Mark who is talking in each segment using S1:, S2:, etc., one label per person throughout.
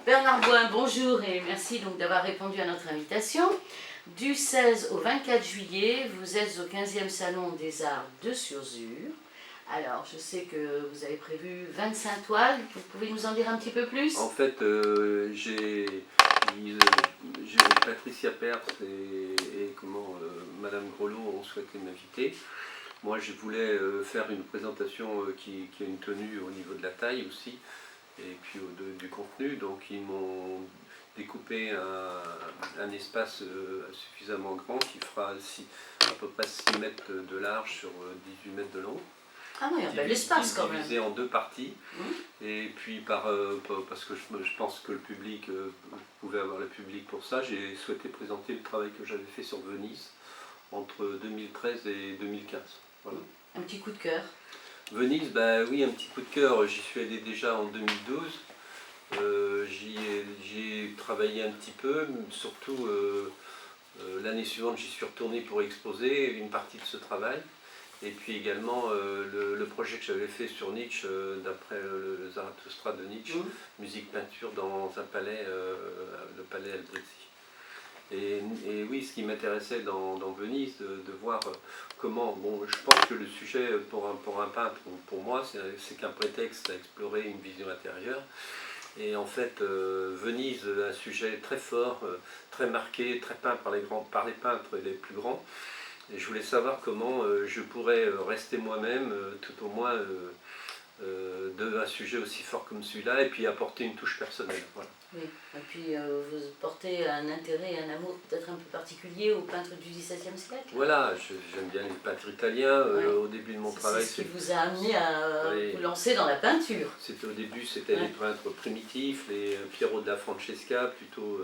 S1: Bernard Bouin, bonjour et merci donc d'avoir répondu à notre invitation. Du 16 au 24 juillet, vous êtes au 15e Salon des Arts de Surzur. Alors, je sais que vous avez prévu 25 toiles, vous pouvez nous en dire un petit peu plus?
S2: En fait, Patricia Pers et Madame Grelot ont souhaité m'inviter. Moi, je voulais faire une présentation qui a une tenue au niveau de la taille aussi, et puis du contenu. Donc, ils m'ont découpé un espace suffisamment grand qui fera à peu près 6 mètres de large sur 18 mètres de long.
S1: Ah oui, un bel espace quand même.
S2: Divisé en 2 parties. Et puis parce que je pense que le public, vous pouvez avoir le public pour ça, j'ai souhaité présenter le travail que j'avais fait sur Venise entre 2013 et 2015. Voilà.
S1: Un petit coup de cœur.
S2: Venise, bah oui, un petit coup de cœur. J'y suis allé déjà en 2012. J'y ai travaillé un petit peu, surtout l'année suivante j'y suis retourné pour exposer une partie de ce travail. Et puis également le projet que j'avais fait sur Nietzsche, d'après le Zarathustra de Nietzsche, musique-peinture dans un palais, le palais Albrizzi. Et oui, ce qui m'intéressait dans Venise, de voir comment, bon, je pense que le sujet pour un peintre, pour moi, c'est qu'un prétexte à explorer une vision intérieure. Et en fait, Venise, un sujet très fort, très marqué, très peint par les peintres les plus grands. Et je voulais savoir comment je pourrais rester moi-même, tout au moins d'un sujet aussi fort comme celui-là, et puis apporter une touche personnelle. Voilà.
S1: Oui, et puis vous portez un intérêt et un amour peut-être un peu particulier aux peintres du XVIIe siècle.
S2: Voilà, j'aime bien les peintres italiens. Au début de mon travail.
S1: C'est ce qui vous a amené à vous lancer dans la peinture.
S2: Au début, c'était les peintres primitifs, les Piero della Francesca, plutôt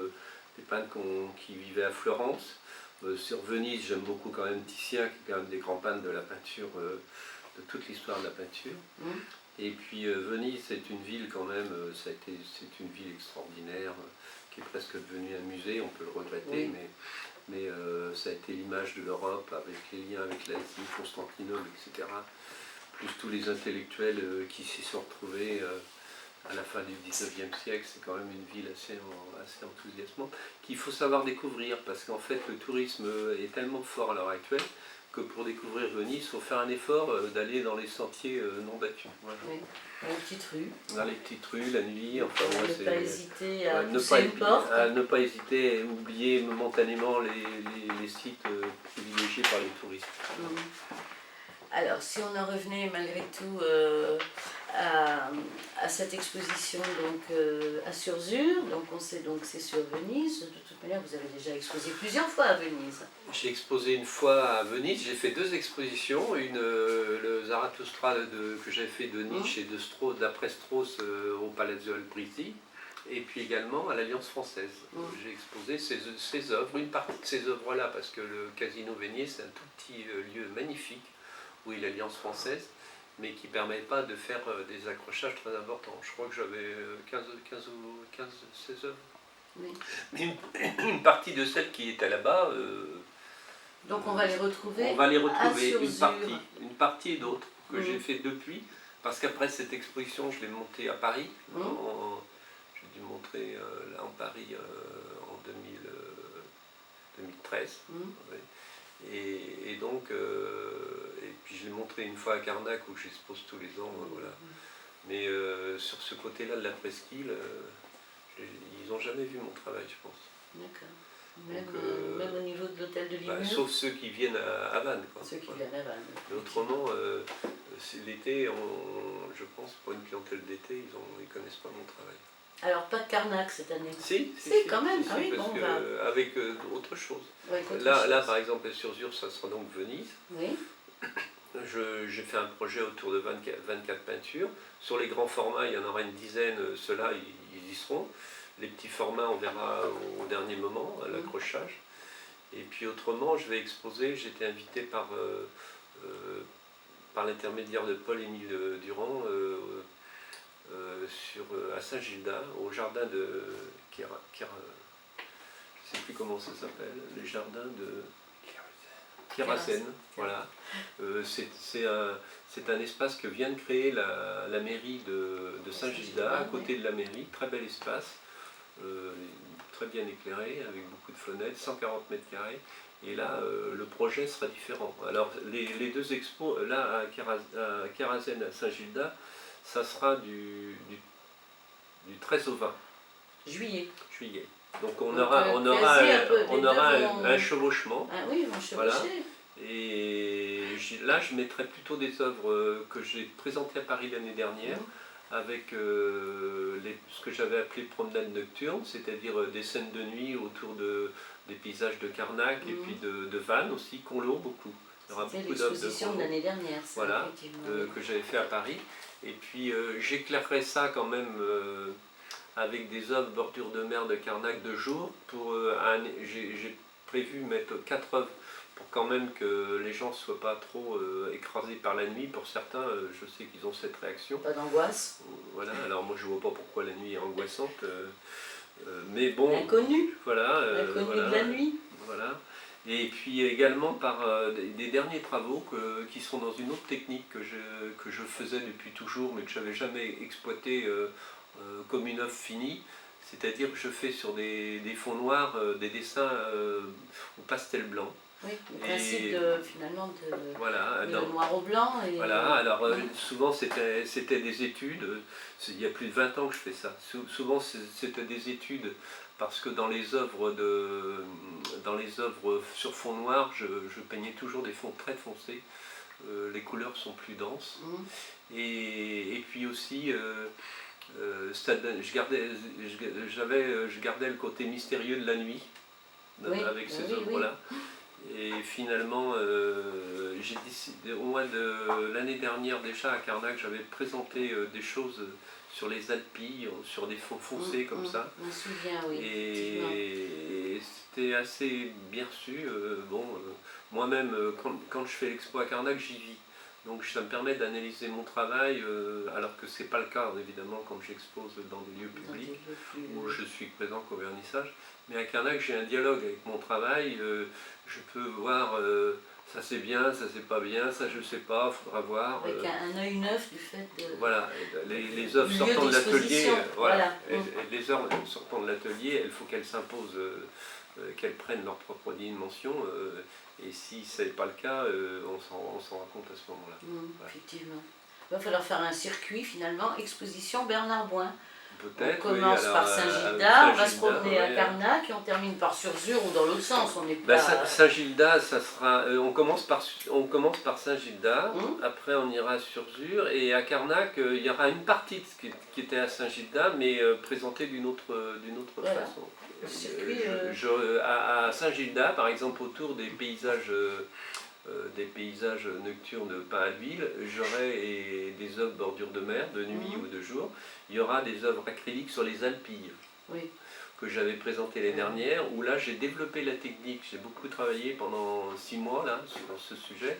S2: des peintres qui vivaient à Florence. Sur Venise, j'aime beaucoup quand même Titien, qui est quand même des grands peintres de la peinture, de toute l'histoire de la peinture. Et puis Venise, c'est une ville quand même, c'est une ville extraordinaire, qui est presque devenue un musée, on peut le regretter, mais ça a été l'image de l'Europe, avec les liens avec l'Asie, Constantinople, etc. Plus tous les intellectuels qui s'y sont retrouvés à la fin du 19e siècle. C'est quand même une ville assez enthousiasmante, qu'il faut savoir découvrir, parce qu'en fait le tourisme est tellement fort à l'heure actuelle, que pour découvrir Venise, il faut faire un effort d'aller dans les sentiers non battus. Voilà.
S1: Oui, dans les petites rues.
S2: Dans les petites rues, la nuit, enfin moi
S1: ne pas hésiter à
S2: ne pas hésiter à oublier momentanément les sites privilégiés par les touristes.
S1: Alors, si on en revenait malgré tout à cette exposition donc, à Surzur, donc on sait donc c'est sur Venise, de toute manière vous avez déjà exposé plusieurs fois à Venise.
S2: J'ai exposé une fois à Venise, j'ai fait 2 expositions, le Zarathustra que j'avais fait de Nietzsche et d'après Strauss au Palazzo Albrizzi, et puis également à l'Alliance française. J'ai exposé ces œuvres, une partie de ces œuvres-là, parce que le Casino Vénier, c'est un tout petit lieu magnifique, où est l'Alliance française, mais qui ne permet pas de faire des accrochages très importants. Je crois que j'avais 16 œuvres. Oui. Mais une partie de celles qui étaient là-bas...
S1: donc on va les retrouver.
S2: On va les retrouver, une partie et d'autres, que j'ai fait depuis, parce qu'après cette exposition, je l'ai montée à Paris. J'ai dû montrer là en Paris en 2013. Et donc, et puis je l'ai montré une fois à Carnac, où j'expose tous les ans, voilà. Mais sur ce côté-là de la presqu'île, ils n'ont jamais vu mon travail, je pense.
S1: D'accord. Même au niveau de l'hôtel de Limoux.
S2: Sauf ceux qui viennent à Vannes.
S1: Ceux qui viennent à Vannes.
S2: Mais autrement, l'été, je pense, pour une clientèle d'été, ils ne connaissent pas mon travail.
S1: Alors, pas de Carnac cette année?
S2: Si,
S1: quand même.
S2: Si, oui, parce que, avec autre chose. Là, par exemple, sur Surzur, ça sera donc Venise. Oui. J'ai fait un projet autour de 24 peintures. Sur les grands formats, il y en aura une dizaine. Ceux-là, ils y seront. Les petits formats, on verra au dernier moment, à l'accrochage. Et puis autrement, je vais exposer. J'ai été invité par l'intermédiaire de Paul-Émile Durand, à Saint-Gildas, au jardin de je ne sais plus comment ça s'appelle, les jardins de Kérasène. Voilà. C'est un espace que vient de créer la mairie de Saint-Gildas, à côté de la mairie, très bel espace. très bien éclairé, avec beaucoup de fenêtres, 140 mètres carrés. Et là, le projet sera différent. Alors, les deux expos, là, à Carazen, à Saint-Gildas, ça sera du 13 au 20
S1: Juillet.
S2: juillet. Donc, on
S1: Donc,
S2: aura un chevauchement.
S1: Ah oui, ils vont chevaucher.
S2: Voilà. Et là, je mettrai plutôt des œuvres que j'ai présentées à Paris l'année dernière, avec ce que j'avais appelé promenade nocturne, c'est-à-dire des scènes de nuit autour des paysages de Carnac et puis de Vannes aussi, Conlo beaucoup. Il y aura beaucoup d'œuvres
S1: l'exposition de l'année dernière, ça,
S2: voilà, que j'avais fait à Paris. Et puis j'éclairerai ça quand même avec des œuvres bordure de mer de Carnac de jour. J'ai prévu mettre 4 œuvres pour quand même que les gens ne soient pas trop écrasés par la nuit. Pour certains, je sais qu'ils ont cette réaction.
S1: Pas d'angoisse.
S2: Voilà, alors moi je ne vois pas pourquoi la nuit est angoissante. Mais bon.
S1: L'inconnu.
S2: Voilà.
S1: L'inconnu de la nuit.
S2: Voilà. Et puis également par des derniers travaux qui sont dans une autre technique que je faisais depuis toujours, mais que je n'avais jamais exploité comme une œuvre finie. C'est-à-dire que je fais sur des fonds noirs des dessins au pastel blanc.
S1: Oui, le principe finalement de
S2: voilà,
S1: noir au blanc. Et
S2: voilà, alors souvent c'était des études, il y a plus de 20 ans que je fais ça. Souvent c'était des études parce que dans les œuvres sur fond noir, je peignais toujours des fonds très foncés. Les couleurs sont plus denses. Et puis aussi, je gardais le côté mystérieux de la nuit avec ces œuvres-là. Et finalement, j'ai décidé, au mois de l'année dernière déjà à Carnac, j'avais présenté des choses sur les Alpilles, sur des fonds foncés comme ça.
S1: Je me souviens, oui.
S2: Et c'était assez bien reçu. Moi-même, quand je fais l'expo à Carnac, j'y vis. Donc ça me permet d'analyser mon travail, alors que ce n'est pas le cas évidemment quand j'expose dans des lieux publics où je suis présent qu'au vernissage. Mais à Carnac, j'ai un dialogue avec mon travail, je peux voir ça c'est bien, ça c'est pas bien, ça je sais pas, il faudra voir.
S1: Avec un œil neuf du fait de...
S2: Voilà, les œuvres sortant de l'atelier, les œuvres sortant de l'atelier, il faut qu'elles s'imposent, qu'elles prennent leur propre dimension. Et si ce n'est pas le cas, on s'en rend compte à ce moment-là.
S1: Effectivement. Il va falloir faire un circuit finalement, exposition Bernard Boin.
S2: Peut-être,
S1: on commence par Saint-Gildas, on va se promener à Carnac et on termine par Surzur ou dans l'autre sens. On n'est pas...
S2: Saint-Gildas, ça sera. On commence par Saint-Gildas, après on ira à Surzur, et à Carnac, il y aura une partie qui était à Saint-Gildas, mais présentée d'une autre façon. À Saint-Gildas, par exemple, autour des paysages nocturnes de pain à l'huile, j'aurai des œuvres bordure de mer, de nuit ou de jour. Il y aura des œuvres acryliques sur les Alpilles, que j'avais présentées l'année dernière, où là j'ai développé la technique, j'ai beaucoup travaillé pendant 6 mois là, sur ce sujet.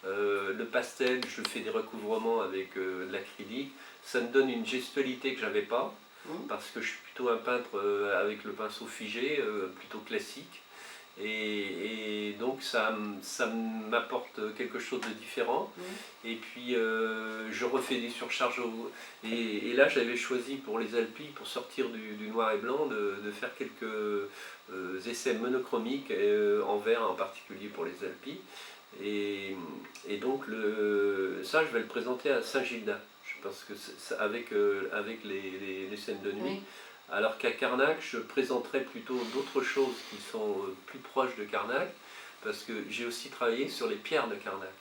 S2: Le pastel, je fais des recouvrements avec de l'acrylique, ça me donne une gestualité que je n'avais pas, parce que je suis plutôt un peintre avec le pinceau figé, plutôt classique. Et donc ça m'apporte quelque chose de différent. Et puis je refais des surcharges. Et là j'avais choisi pour les Alpilles, pour sortir du noir et blanc, de faire quelques essais monochromiques en vert en particulier pour les Alpilles. Et donc ça je vais le présenter à Saint-Gildas, parce que avec les scènes de nuit. Alors qu'à Carnac, je présenterai plutôt d'autres choses qui sont plus proches de Carnac, parce que j'ai aussi travaillé sur les pierres de Carnac.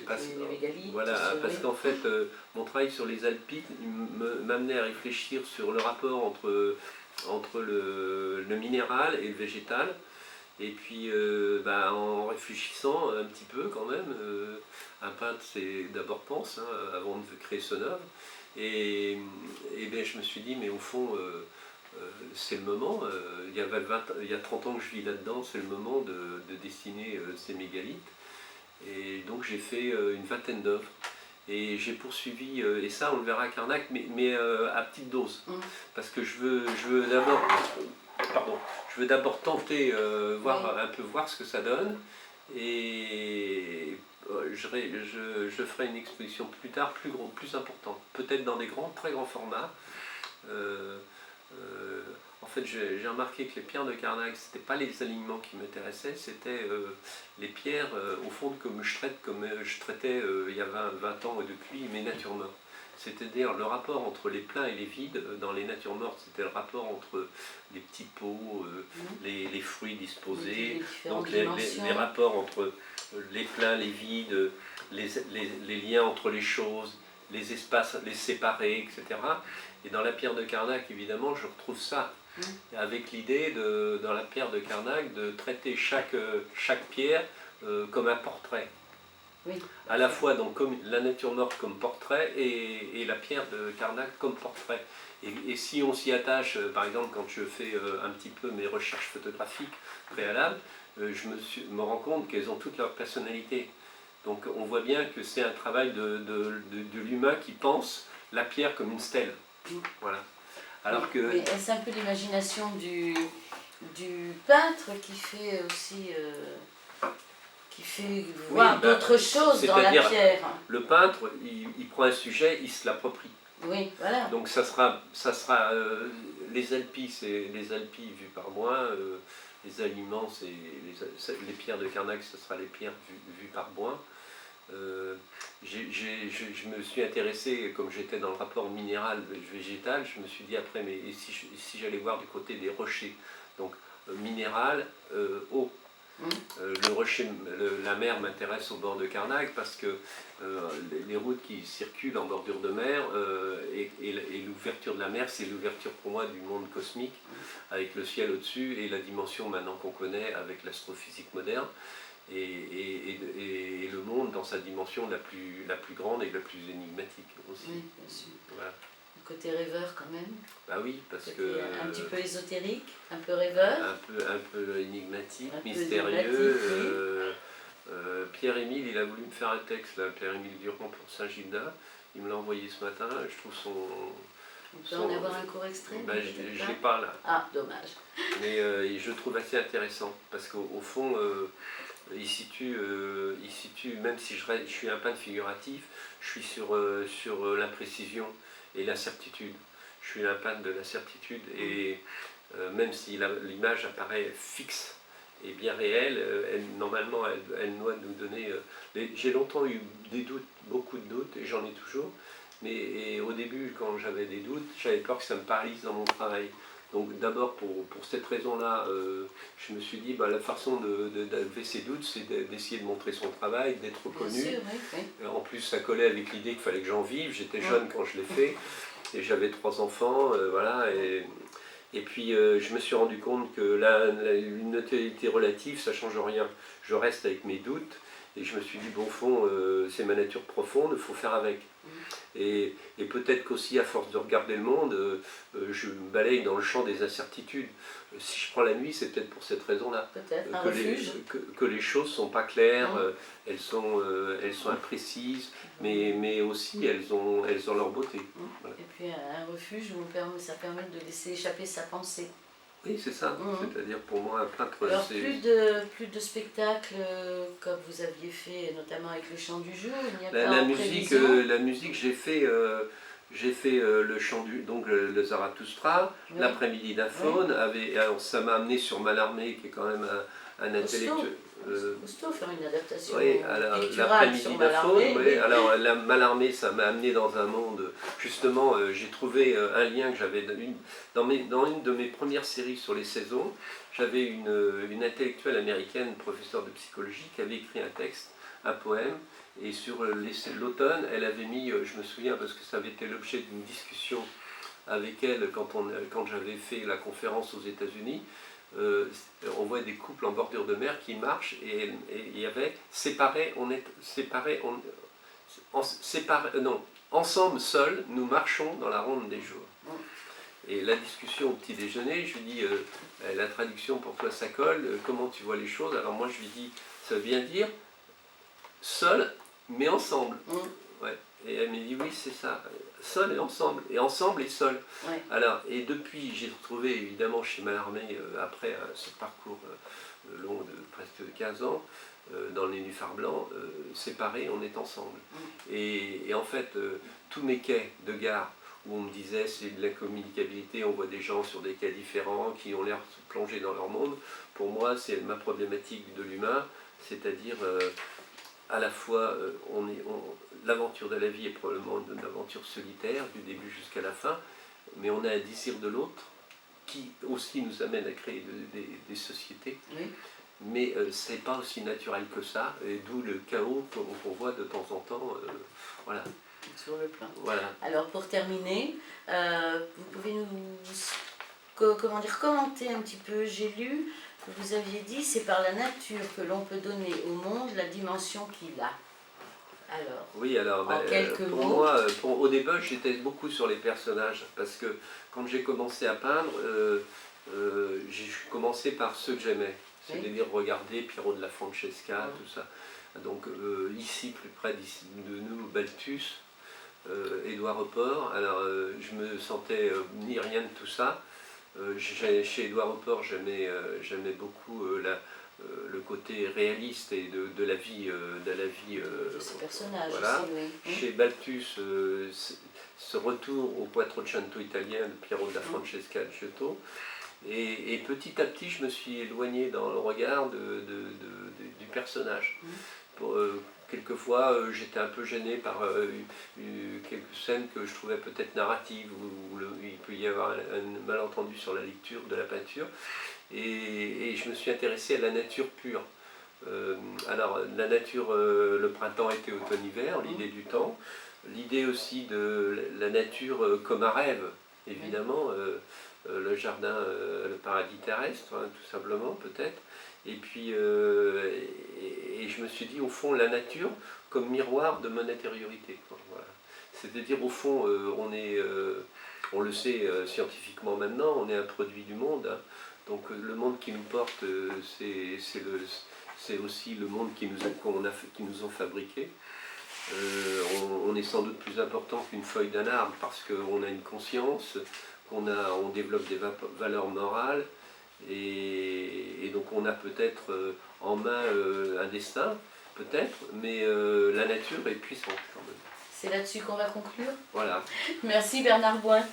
S2: Parce qu'en fait, mon travail sur les Alpilles m'amenait à réfléchir sur le rapport entre le minéral et le végétal. Et puis, en réfléchissant un petit peu quand même, un peintre c'est d'abord pense avant de créer son œuvre. Et je me suis dit, mais au fond, c'est le moment, il y a 30 ans que je vis là-dedans, c'est le moment de dessiner ces mégalithes. Et donc j'ai fait une vingtaine d'œuvres. Et j'ai poursuivi, et ça on le verra à Carnac, mais à petite dose. Parce que je veux d'abord tenter, voir ce que ça donne. Et je ferai une exposition plus tard, plus importante, peut-être dans des très grands formats, fait, j'ai remarqué que les pierres de Carnac, ce n'était pas les alignements qui m'intéressaient, c'était les pierres, au fond, comme je traitais il y a 20 ans depuis mes natures mortes. C'est-à-dire le rapport entre les pleins et les vides dans les natures mortes, c'était le rapport entre les petits pots, les fruits disposés, donc les rapports entre les pleins, les vides, les liens entre les choses, les espaces, les séparés, etc. Et dans la pierre de Carnac, évidemment, je retrouve ça, avec l'idée, dans la pierre de Carnac, de traiter chaque pierre comme un portrait.
S1: Oui.
S2: À la fois donc, comme la nature morte comme portrait et la pierre de Carnac comme portrait. Et si on s'y attache, par exemple, quand je fais un petit peu mes recherches photographiques préalables, je me rends compte qu'elles ont toute leur personnalité. Donc on voit bien que c'est un travail de l'humain qui pense la pierre comme une stèle. Voilà. Alors que...
S1: Mais c'est un peu l'imagination du peintre qui fait aussi... qui fait voir d'autres choses dans la pierre.
S2: Le peintre, il prend un sujet, il se l'approprie.
S1: Oui, voilà.
S2: Donc ça sera les alpis, c'est les alpis vus par moi, les aliments, c'est les pierres de Carnac, ce sera les pierres vues par moi. Je me suis intéressé, comme j'étais dans le rapport minéral-végétal, je me suis dit après, mais si j'allais voir du côté des rochers, donc minéral, eau. Le rocher, la mer m'intéresse au bord de Carnac parce que les routes qui circulent en bordure de mer et l'ouverture de la mer, c'est l'ouverture pour moi du monde cosmique avec le ciel au-dessus et la dimension maintenant qu'on connaît avec l'astrophysique moderne et le monde dans sa dimension la plus grande et la plus énigmatique aussi.
S1: Oui, bien sûr.
S2: Voilà.
S1: Côté rêveur quand même.
S2: Bah oui, parce que...
S1: Un petit peu ésotérique, un peu rêveur.
S2: Un peu énigmatique, mystérieux. Pierre-Émile, il a voulu me faire un texte, là, Pierre-Émile Durand pour Saint-Gilda. Il me l'a envoyé ce matin, je trouve son...
S1: On peut en avoir un court extrait?
S2: Je ne l'ai pas là.
S1: Ah, dommage.
S2: Mais je le trouve assez intéressant, parce qu'au fond, il situe, même si je suis un peintre figuratif, je suis sur l'imprécision et l'incertitude. Je suis un peintre de l'incertitude et même si l'image apparaît fixe et bien réelle, normalement elle doit nous donner... J'ai longtemps eu des doutes, beaucoup de doutes, et j'en ai toujours, mais au début quand j'avais des doutes, j'avais peur que ça me paralyse dans mon travail. Donc d'abord pour cette raison-là, je me suis dit la façon d'enlever ses doutes, c'est d'essayer de montrer son travail, d'être reconnu.
S1: Bien sûr, oui.
S2: En plus ça collait avec l'idée qu'il fallait que j'en vive, j'étais jeune quand je l'ai fait, et j'avais 3 enfants, voilà. Et puis je me suis rendu compte que une notoriété relative, ça ne change rien. Je reste avec mes doutes, et je me suis dit, bon, au fond, c'est ma nature profonde, il faut faire avec. Et peut-être qu'aussi, à force de regarder le monde, je me balaye dans le champ des incertitudes. Si je prends la nuit, c'est peut-être pour cette raison-là.
S1: Peut-être, un refuge.
S2: Que les choses ne sont pas claires, elles sont imprécises, mais aussi elles ont leur beauté. Voilà.
S1: Et puis un refuge où ça permet de laisser échapper sa pensée.
S2: Oui, c'est ça. C'est-à-dire pour moi, un peintre...
S1: Alors plus de spectacles comme vous aviez fait, notamment avec le chant du jour, il n'y a pas
S2: la
S1: en
S2: musique,
S1: prévision?
S2: La musique, j'ai fait le chant donc le Zarathustra, l'après-midi d'un faune, alors ça m'a amené sur Mallarmé, qui est quand même un intellectuel.
S1: C'est costaud faire une adaptation
S2: l'après-midi
S1: sur
S2: d'un faune,
S1: Mallarmé.
S2: Alors Mallarmé, ça m'a amené dans un monde, justement, j'ai trouvé un lien que j'avais dans une de mes premières séries sur les saisons. J'avais une intellectuelle américaine, professeure de psychologie, qui avait écrit un texte, un poème, et sur l'automne, elle avait mis, je me souviens parce que ça avait été l'objet d'une discussion avec elle quand j'avais fait la conférence aux États-Unis. On voit des couples en bordure de mer qui marchent et il y avait ensemble, seuls, nous marchons dans la ronde des jours. Et la discussion au petit déjeuner, je lui dis, la traduction pour toi ça colle, comment tu vois les choses? Alors moi je lui dis, ça veut bien dire seul mais ensemble. Ouais. Et elle me dit oui c'est ça, seul et ensemble et seul.
S1: Ouais.
S2: Alors, et depuis j'ai retrouvé évidemment chez Mallarmé, après ce parcours long de presque 15 ans, dans les nénuphars blancs, séparés, on est ensemble. Et en fait, tous mes quais de gare où on me disait c'est de la communicabilité, on voit des gens sur des cas différents qui ont l'air plongés dans leur monde. Pour moi, c'est ma problématique de l'humain, c'est-à-dire à la fois, l'aventure de la vie est probablement une aventure solitaire, du début jusqu'à la fin, mais on a un désir de l'autre qui aussi nous amène à créer des sociétés.
S1: Oui.
S2: Mais ce n'est pas aussi naturel que ça, et d'où le chaos qu'on voit de temps en temps. Voilà.
S1: Sur le plan.
S2: Voilà.
S1: Alors pour terminer, vous pouvez nous commenter un petit peu. J'ai lu que vous aviez dit c'est par la nature que l'on peut donner au monde la dimension qu'il a. Alors,
S2: oui, alors pour
S1: mots.
S2: moi, au début, j'étais beaucoup sur les personnages, parce que quand j'ai commencé à peindre, j'ai commencé par ceux que j'aimais, c'est-à-dire regarder Piero de la Francesca, tout ça. Donc ici, plus près de nous, Balthus, Édouard Report. Alors je me sentais ni rien de tout ça. Chez Édouard Report, j'aimais beaucoup le côté réaliste et de la vie
S1: de ces personnages
S2: voilà.
S1: aussi, oui.
S2: Chez Balthus, ce retour au Quattrocento italien de Piero da Francesca de Giotto. Et petit à petit, je me suis éloigné dans le regard du personnage. Quelquefois, j'étais un peu gêné par quelques scènes que je trouvais peut-être narratives, où il peut y avoir un malentendu sur la lecture de la peinture. Et je me suis intéressé à la nature pure. Alors, la nature, le printemps, été, automne, hiver, l'idée du temps, l'idée aussi de la nature comme un rêve, évidemment, le jardin, le paradis terrestre, hein, tout simplement, peut-être. Et puis, et je me suis dit, au fond, la nature comme miroir de mon intériorité. Voilà. C'est-à-dire, au fond, on le sait scientifiquement maintenant, on est un produit du monde. Hein. Donc, le monde qui nous porte, c'est aussi le monde qui nous ont fabriqué. On est sans doute plus important qu'une feuille d'un arbre parce qu'on a une conscience, on développe des valeurs morales et donc on a peut-être en main un destin, peut-être, mais la nature est puissante quand même.
S1: C'est là-dessus qu'on va conclure.
S2: Voilà.
S1: Merci Bernard Bouin.